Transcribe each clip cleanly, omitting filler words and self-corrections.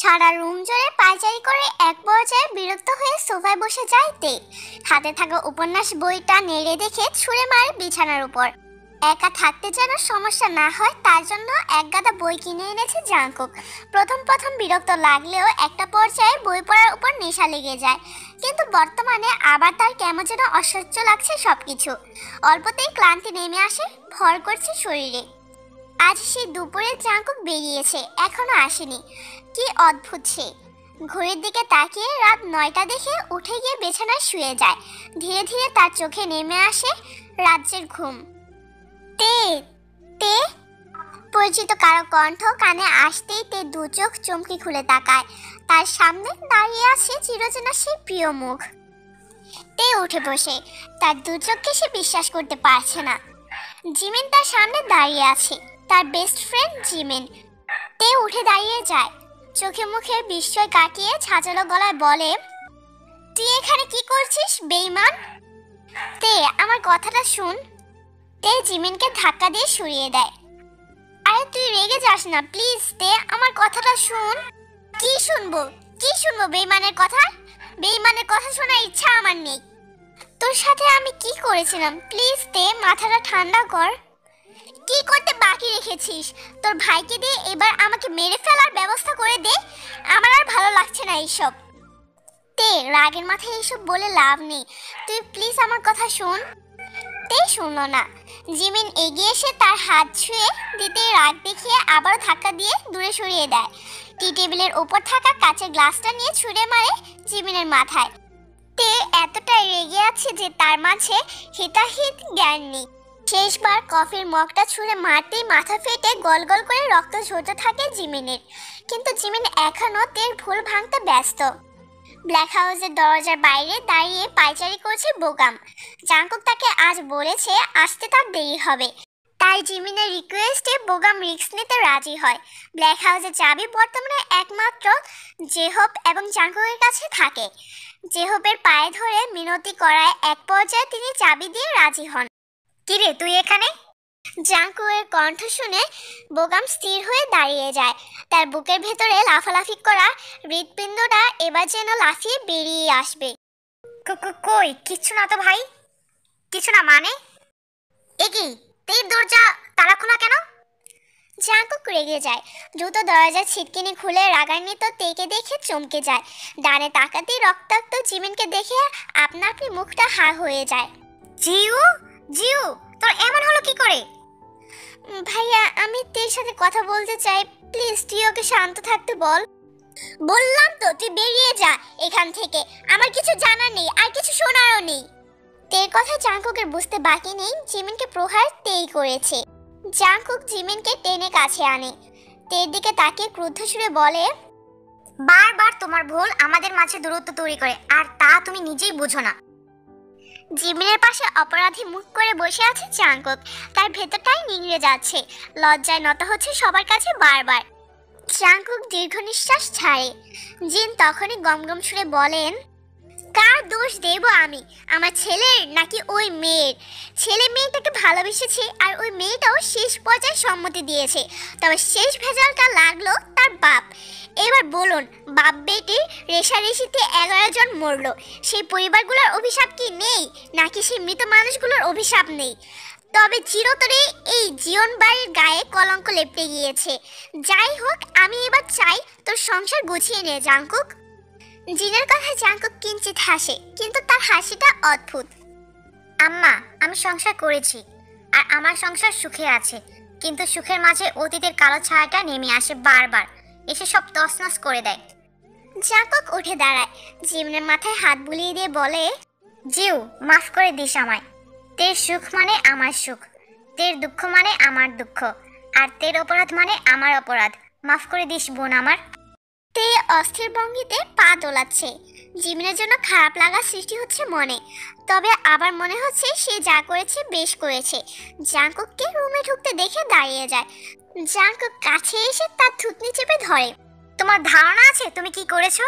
সারা room জুড়ে পায়চারি করে এক পর্যায়ে বিরক্ত হয়ে সোফায় বসে যায় তে। হাতে থাকা উপন্যাস বইটা নেড়ে দেখে ছুঁড়ে মারে বিছানার উপর। একা থাকতে যেন সমস্যা না হয় তার জন্য এক গাদা বই কিনে এনেছে জাংকুক। প্রথম প্রথম বিরক্ত লাগলেও একটা পর্যায়ে বই পড়ার উপর নেশা লেগে যায়, কিন্তু বর্তমানে আবার তার কেমন যেন অসহ্য লাগছে সবকিছু। অল্পতেই ক্লান্তি নেমে আসে, ভর করছে শরীরে। আজ সেই দুপুরে জাংকুক বেরিয়েছে, এখনো আসেনি। কি অদ্ভুত সে! ঘড়ির দিকে তাকিয়ে রাত 9টা দেখে উঠে গিয়ে বিছানায় শুয়ে যায়। ধীরে ধীরে তার চোখে নেমে আসে রাজ্যের ঘুম। তে তে পরিচিত কারো কণ্ঠ কানে আসতেই তে দু চোখ চমকে খুলে তাকায়। তার সামনে দাঁড়িয়ে আছে চিরচেনা সেই প্রিয় মুখ। তে উঠে বসে, তার দু চোখকে সে বিশ্বাস করতে পারছে না। জিমিন তার সামনে দাঁড়িয়ে আছে, তার বেস্ট ফ্রেন্ড জিমিন। তে উঠে দাঁড়িয়ে যায়, চোখে মুখে বিস্ময় কাটিয়ে ছাঁচালো গলায় বলে, তুই এখানে কি করছিস বেঈমান? তে আমার কথাটা শুন। তে জিমিনকে ধাক্কা দিয়ে সরিয়ে দেয়। আরে তুই রেগে যাস না প্লিজ তে, আমার কথাটা শুন। কি শুনবো বেঈমানের কথা? বেঈমানের কথা শোনার ইচ্ছা আমার নেই। তোর সাথে আমি কি করেছিলাম? প্লিজ তে মাথাটা ঠান্ডা কর। কি করতে বাকি রেখেছিস? তোর ভাইকে দিয়ে এবার আমাকে মেরে ফেলার ব্যবস্থা করে দে, আমার আর ভালো লাগছে না এইসব। তে রাগের মাথায় এইসব বলে লাভ নেই, তুই প্লিজ আমার কথা শোন। তে শুনলো না। জিমিন এগিয়ে এসে তার হাত ছুঁয়ে দিতে রাগ দেখিয়ে আবার ধাক্কা দিয়ে দূরে সরিয়ে দেয়। টি টেবিলের ওপর থাকা কাঁচের গ্লাসটা নিয়ে ছুঁড়ে মারে জিমিনের মাথায়। তে এতটাই রেগে আছে যে তার মাঝে হিতাহিত জ্ঞান নেই। শেষবার কফির মগটা ছুঁড়ে মারতেই মাথা ফেটে গল গল করে রক্ত ঝরতে থাকে জিমিনের। কিন্তু জিমিন এখনো তের ভুল ভাঙতে ব্যস্ত। ব্ল্যাক হাউসের দরজার বাইরে দাঁড়িয়ে পায়চারি করছে বোগাম। জাংকুক তাকে আজ বলেছে আসতে তার দেরি হবে, তাই জিমিনের রিকোয়েস্টে বোগাম রিস্ক নিতে রাজি হয়। ব্ল্যাক হাউসের চাবি বর্তমানে একমাত্র জেহোপ এবং জাংকুকের কাছে থাকে। জেহোপের পায়ে ধরে মিনতি করায় এক পর্যায়ে তিনি চাবি দিয়ে রাজি হন। কিরে তুই এখানে? জাংকুকের কণ্ঠ শুনে বোগাম স্থির হয়ে দাঁড়িয়ে যায়। তার বুকের ভেতরে লাফালাফি করা হৃৎপিণ্ডটা এবার যেন লাফিয়ে বেরিয়ে আসবে। কই কিচ্ছু না তো ভাই। কিছু না মানে? একি তের দরজা তালা খোলা কেন? জাংকুক রেগে যায়, দ্রুত দরজা ছিটকিনি খুলে রাগান্বিত তেকে দেখে চমকে যায়। ডানে তাকাতেই রক্তাক্ত জিমিনকে দেখে আপনা আপনি মুখটা হা হয়ে যায়। জিউ জিউ তোর এমন হলো কি করে? ভাইয়া আমি তের সাথে কথা বলতে চাই, প্লিজ তুই ওকে শান্ত থাকতে বল। বললাম তো তুই বেরিয়ে যা এখান থেকে, আমার কিছু জানার নেই আর কিছু শোনারও নেই। তের কথা জাংকুকের বুঝতে বাকি নেই, জিমিনকে প্রহার তেই করেছে। জাংকুক জিমিনকে টেনে কাছে আনে, তের দিকে তাকিয়ে ক্রুদ্ধ সুরে বলে, বারবার তোমার ভুল আমাদের মাঝে দূরত্ব তৈরি করে, আর তা তুমি নিজেই বুঝো না। জিমিনের পাশে অপরাধী মুখ করে বসে আছে জাংকুক, তার ভেতরটাই নিংড়ে যাচ্ছে, লজ্জায় নত হচ্ছে সবার কাছে বারবার। জাংকুক দীর্ঘ নিঃশ্বাস ছাড়ে। জিন তখনই গমগম সুরে বলেন, কার দোষ দেব আমি? আমার ছেলের নাকি ওই মেয়ের? ছেলে মেয়েটাকে ভালোবেসেছে আর ওই মেয়েটাও শেষ পর্যায়ে সম্মতি দিয়েছে, তবে শেষ ভেজালটা লাগলো তার বাপ। এবার বলুন, বাপ বেটির রেষারেষিতে 11 জন মরলো, সেই পরিবারগুলোর অভিশাপ কি নেই? নাকি সেই মৃত মানুষগুলোর অভিশাপ নেই? তবে চিরতরে এই জীবন বাড়ির গায়ে কলঙ্ক লেপটে গিয়েছে। যাই হোক, আমি এবার চাই তোর সংসার গুছিয়ে নে জাংকুক। জিনের কথা জাংকুক কিঞ্চিত হাসে, কিন্তু তার হাসিটা অদ্ভুত। আম্মা, আমি সংসার করেছি আর আমার সংসার সুখে আছে, কিন্তু সুখের মাঝে অতীতের কালো ছায়াটা নেমে আসে বারবার, এসে সব তছনছ করে দেয়। জাংকুক উঠে দাঁড়ায়, জিনের মাথায় হাত বুলিয়ে দিয়ে বলে, জিউ মাফ করে দিস আমায়। তের সুখ মানে আমার সুখ, তের দুঃখ মানে আমার দুঃখ, আর তের অপরাধ মানে আমার অপরাধ। মাফ করে দিস বোন আমার। তে অস্থির ভঙ্গিতে পা দোলাচ্ছে। জিমিনের জন্য খারাপ লাগা সৃষ্টি হচ্ছে মনে, তবে আবার মনে হচ্ছে সে যা করেছে বেশ করেছে। জাংকুককে রুমে ঢুকতে দেখে দাঁড়িয়ে যায়। জাংকুক কাছে এসে তার থুতনি চেপে ধরে। তোমার ধারণা আছে তুমি কি করেছো?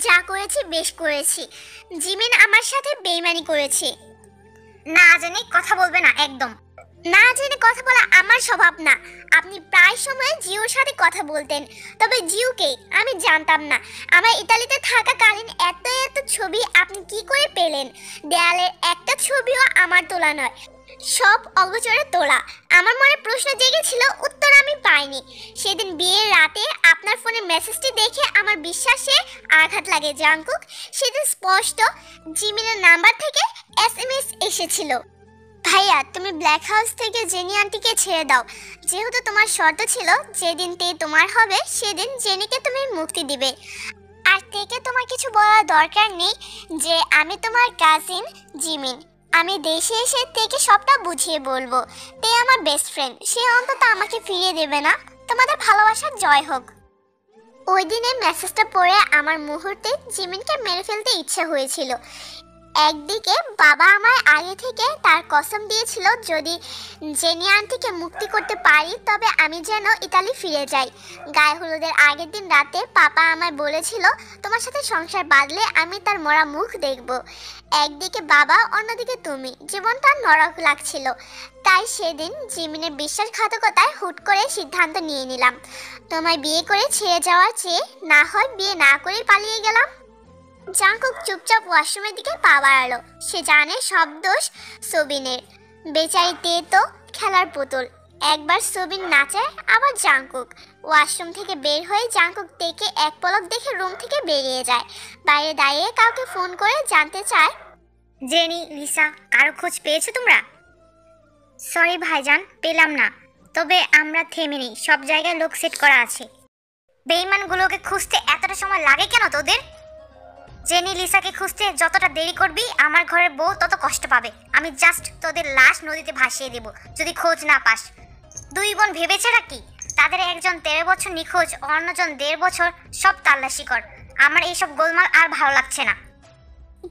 যা করেছি বেশ করেছি। জিমিন আমার সাথে বেইমানি করেছে। না জানি কথা বলবে না একদম। না জেনে কথা বলা আমার স্বভাব না। আপনি প্রায় সময় জিওর সাথে কথা বলতেন, তবে জিওকে আমি জানতাম না। আমার ইতালিতে থাকাকালীন এত এত ছবি আপনি কি করে পেলেন? দেয়ালের একটা ছবিও আমার তোলা নয়, সব অগোচরে তোলা। আমার মনে প্রশ্ন জেগেছিল, উত্তর আমি পাইনি। সেদিন বিয়ের রাতে আপনার ফোনে মেসেজটি দেখে আমার বিশ্বাসে আঘাত লাগে জাংকুক। সেদিন স্পষ্ট জিমিনের নাম্বার থেকে এসএমএস এসেছিল, ভাইয়া তুমি ব্ল্যাক হাউস থেকে জেনি আন্টিকে ছেড়ে দাও। যেহেতু তোমার শর্ত ছিল যেদিন তে তোমার হবে সেদিন জেনিকে তুমি মুক্তি দিবে। আর থেকে তোমার কিছু বলার দরকার নেই যে আমি তোমার কাজিন জিমিন। আমি দেশে এসে তেকে সবটা বুঝিয়ে বলবো। তে আমার বেস্ট ফ্রেন্ড, সে অন্তত আমাকে ফিরিয়ে দেবে না। তোমাদের ভালোবাসার জয় হোক। ওই দিনে মেসেজটা পড়ে আমার মুহূর্তে জিমিনকে মেরে ফেলতে ইচ্ছে হয়েছিল। একদিকে বাবা আমার আগে থেকে তার কসম দিয়েছিল যদি জেনি আন্টিকে মুক্তি করতে পারি তবে আমি যেন ইতালি ফিরে যাই। গায়ে হলুদের আগের দিন রাতে পাপা আমায় বলেছিল তোমার সাথে সংসার বাঁধলে আমি তার মরা মুখ দেখব। একদিকে বাবা, অন্যদিকে তুমি। জীবনটা নরক লাগছিল। তাই সেদিন জিমিনের বিশ্বাসঘাতকতায় হুট করে সিদ্ধান্ত নিয়ে নিলাম, তোমায় বিয়ে করে ছেড়ে যাওয়ার চেয়ে না হয় বিয়ে না করেই পালিয়ে গেলাম। জাংকুক চুপচাপ ওয়াশরুমের দিকে পা বাড়ালো। সে জানে সব দোষ সোবিনের। বেচারি তে তো খেলার পুতুল। একবার সোবিন নাচায়, আবার জাংকুক। ওয়াশরুম থেকে বের হয়ে জাংকুক তেকে এক পলক দেখে রুম থেকে বেরিয়ে যায়। বাইরে দাঁড়িয়ে কাউকে ফোন করে জানতে চায়, জেনি, লিসা, কারো খোঁজ পেয়েছো তোমরা? সরি ভাইজান, পেলাম না। তবে আমরা থেমে নেই, সব জায়গায় লোক সেট করা আছে। বেঈমানগুলোকে খুঁজতে এতটা সময় লাগে কেন তোদের? জেনি, লিসাকে খুঁজতে যতটা দেরি করবি আমার ঘরের বউ তত কষ্ট পাবে। আমি জাস্ট তোদের লাশ নদীতে ভাসিয়ে দেব যদি খোঁজ না পাস। দুই বোন ভেবেছে নাকি? তাদের একজন 13 বছর নিখোঁজ, অন্যজন 1.5 বছর। সব তাল্লাশি কর। আমার এইসব গোলমাল আর ভালো লাগছে না।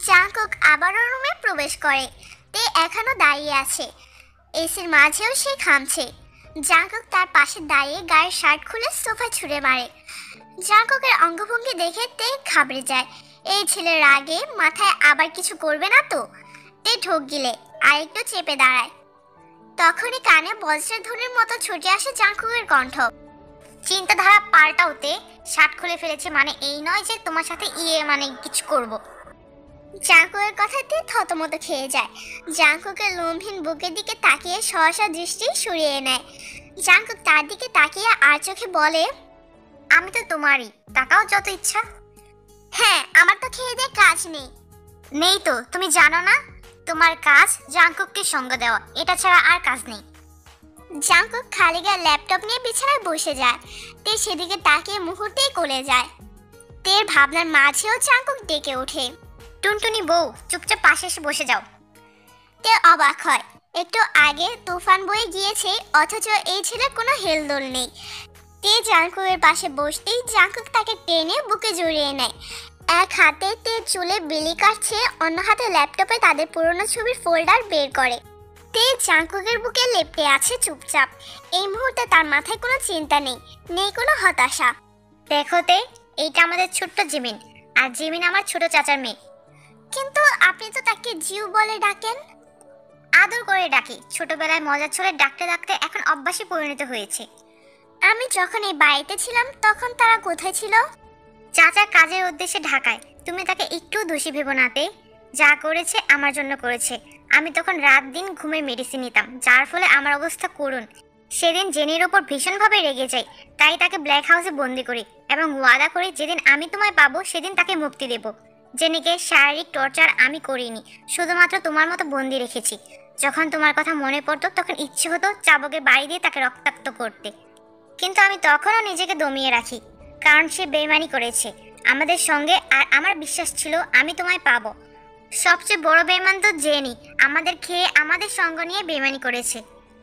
জাংকুক আবারও রুমে প্রবেশ করে। তে এখনো দাঁড়িয়ে আছে, এসির মাঝেও সে ঘামছে। জাংকুক তার পাশে দাঁড়িয়ে গায়ের শার্ট খুলে সোফায় ছুঁড়ে মারে। জাংকুকের অঙ্গভঙ্গি দেখে তে ঘাবড়ে যায়। এই ছেলের রাগে মাথায় আবার কিছু করবে না তো? তে ঢোক গিলে আর একটু চেপে দাঁড়ায়। তখনই কানে বজ্রের ধ্বনির মতো ছুটে আসে জাংকুকের কণ্ঠ, চিন্তাধারা পাল্টাওতে। শার্ট খুলে ফেলেছে মানে এই নয় যে তোমার সাথে মানে কিছু করব। জাংকুকের কথাতে থতমত খেয়ে যায়। জাংকুকের লোমহীন বুকের দিকে তাকিয়ে সহসা দৃষ্টি সরিয়ে নেয়। জাংকুক তার দিকে তাকিয়ে আর চোখে বলে, আমি তো তোমারই, তাকাও যত ইচ্ছা। হ্যাঁ, আমার তো খেয়ে দিয়ে কাজ নেই। নেই তো? তুমি জানো না তোমার কাজ জাংকুককে সঙ্গ দেওয়া, এটা ছাড়া আর কাজ নেই। জাংকুক খালি গায়ে ল্যাপটপ নিয়ে বিছানায় বসে যায়। তে সেদিকে তাকিয়ে মুহূর্তেই কোলে যায়। তের ভাবনার মাঝেও জাংকুক ডেকে ওঠে, টুনটুনি বউ, চুপচাপ পাশে এসে বসে যাও। তে অবাক হয়। একটু আগে তুফান বয়ে গিয়েছে, অথচ এই ছেলের কোনো হেলদোল নেই। তে জাংকুকের পাশে বসতেই জাংকুক তাকে টেনে বুকে জড়িয়ে নেয়। এক হাতে তে চুলে বিলি কাটছে, অন্য হাতে ল্যাপটপে তাদের পুরনো ছবির ফোল্ডার বের করে। তে জাংকুকের বুকে লেপ্টে আছে চুপচাপ। এই মুহূর্তে তার মাথায় কোনো চিন্তা নেই, নেই কোনো হতাশা। দেখো তে, এইটা আমাদের ছোট্ট জিমিন, আর জিমিন আমার ছোট চাচার মেয়ে। কিন্তু আপনি তো তাকে জিউ বলে ডাকেন। আদর করে ডাকি, ছোটবেলায় মজার ছলে ডাকতে ডাকতে এখন অভ্যাসে পরিণত হয়েছে। আমি যখন এই বাড়িতে ছিলাম তখন তারা কোথায় ছিল? চাচা কাজের উদ্দেশ্যে ঢাকায়। তুমি তাকে একটু দোষী ভেবো না তে। যা করেছে আমার জন্য করেছে। আমি তখন রাত দিন ঘুমের মেডিসিন নিতাম, যার ফলে আমার অবস্থা করুণ। সেদিন জেনির ওপর ভীষণভাবে রেগে যাই, তাই তাকে ব্ল্যাক হাউসে বন্দি করি এবং ওয়াদা করি যেদিন আমি তোমায় পাবো সেদিন তাকে মুক্তি দেব। জেনিকে শারীরিক টর্চার আমি করিনি, শুধুমাত্র তোমার মতো বন্দি রেখেছি। যখন তোমার কথা মনে পড়তো তখন ইচ্ছে হতো চাবুকের বাড়ি দিয়ে তাকে রক্তাক্ত করতে, কিন্তু আমি তখনও নিজেকে দমিয়ে রাখি, কারণ সে বেইমানি করেছে আমাদের সঙ্গে, আর আমার বিশ্বাস ছিল আমি তোমায় পাবো। সবচেয়ে বড় বেইমান তো জেনি, আমাদের খেয়ে আমাদের সঙ্গ নিয়ে বেইমানি করেছে।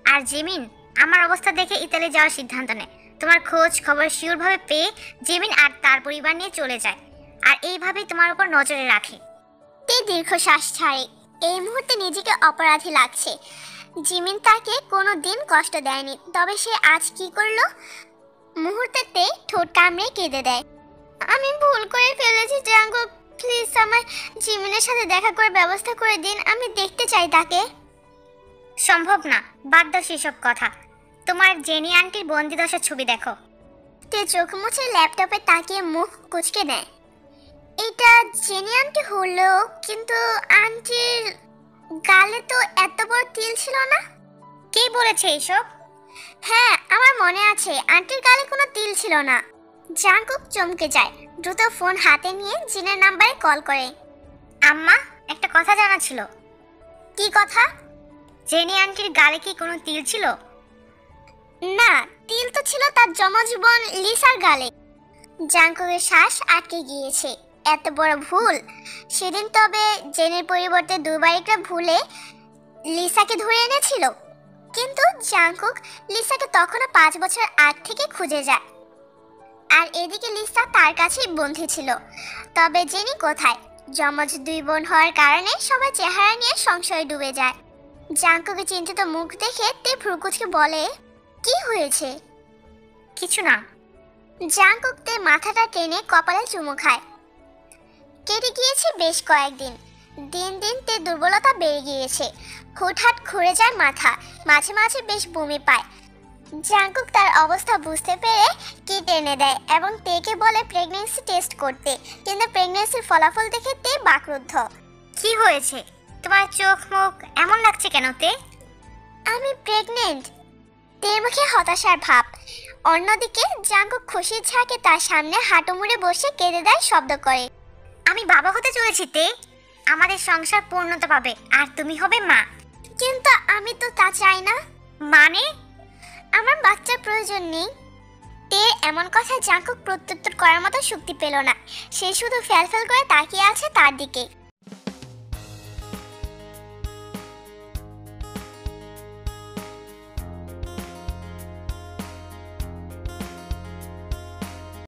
আর জিমিন আমার অবস্থা দেখে ইতালি যাওয়ার সিদ্ধান্ত নেয়। তোমার খোঁজ খবর শিওরভাবে পেয়ে জিমিন আর তার পরিবার নিয়ে চলে যায়, আর এইভাবেই তোমার উপর নজরে রাখে। তে দীর্ঘশ্বাস ছাড়ে। এই মুহূর্তে নিজেকে অপরাধী লাগছে। জিমিন তাকে কোনো দিন কষ্ট দেয়নি, তবে সে আজ কি করলো? মুহূর্তেতে ঠোঁট কামড়ে কেঁদে দেয়। আমি ভুল করে ফেলেছি জাঙ্গু, প্লিজ আমায় জিমিনের সাথে দেখা করে ব্যবস্থা করে দিন, আমি দেখতে চাই তাকে। সম্ভব না, বাদ দাও সেসব কথা। তোমার জেনি আন্টির বন্দিদশার ছবি দেখো। তে চোখ মুছে ল্যাপটপে তাকিয়ে মুখ কুঁচকে নেয়। এটা জেনি আন্টি হলো, কিন্তু আন্টির গালে তো এত বড় তিল ছিল না। কে বলেছে এইসব? হ্যাঁ, আমার মনে আছে আন্টির গালে কোনো তিল ছিল না। জাঙ্কুক চমকে যায়, দ্রুত ফোন হাতে নিয়ে জিনের নাম্বারে কল করে। আম্মা, একটা কথা জানা ছিল। কি কথা? জেনি আন্টির গালে কি কোনো তিল ছিল? না, তিল তো ছিল তার জমজীবন লিসার গালে। জাঙ্কুকের শ্বাস আটকে গিয়েছে। এত বড় ভুল। সেদিন তবে জেনের পরিবর্তে দুবার একটা ভুলে লিসাকে ধরে এনেছিল। কিন্তু জাঙ্কুক লিসাকে তখনও 5 বছর আগ থেকে খুঁজে যায়, আর এদিকে লিসা তার কাছেই বন্ধু ছিল। তবে জেনি কোথায়? যমজ 2 বোন হওয়ার কারণে সবাই চেহারা নিয়ে সংশয়ে ডুবে যায়। জাঙ্কুকে চিন্তিত মুখ দেখে তে ভ্রুকুচকে বলে, কি হয়েছে? কিছু না। জাঙ্কুক তে মাথাটা টেনে কপালে চুমু খায়। কেটে গিয়েছে বেশ কয়েকদিন। দিন দিন তে দুর্বলতা বেড়ে গিয়েছে। হুটহাট ঘুরে যায় মাথা, মাঝে মাঝে বেশ বমি পায়। জাঙ্কুক তার অবস্থা বুঝতে পেরে কিট এনে দেয় এবং তেকে বলে প্রেগন্যান্সি টেস্ট করতে, কিন্তু প্রেগন্যান্সির ফলাফল দেখে তে বাকরুদ্ধ। কি হয়েছে? তোমার চোখ মুখ এমন লাগছে কেন তে? আমি প্রেগনেন্ট। তের মুখে হতাশার ভাব। অন্যদিকে জাঙ্কুক খুশির ঝাঁকে তার সামনে হাঁটু মুড়ে বসে কেঁদে দেয় শব্দ করে। আমি বাবা হতে চলেছি তে। আমাদের সংসার পূর্ণতা পাবে আর তুমি হবে মা। কিন্তু আমি তো তা চাই না। মানে? আমার বাচ্চার প্রয়োজন নেই। তের এমন কথা জাঙ্কুক প্রত্যুত্তর করার মতো শক্তি পেল না। সে শুধু ফ্যালফ্যাল করে তাকিয়ে আছে তার দিকে।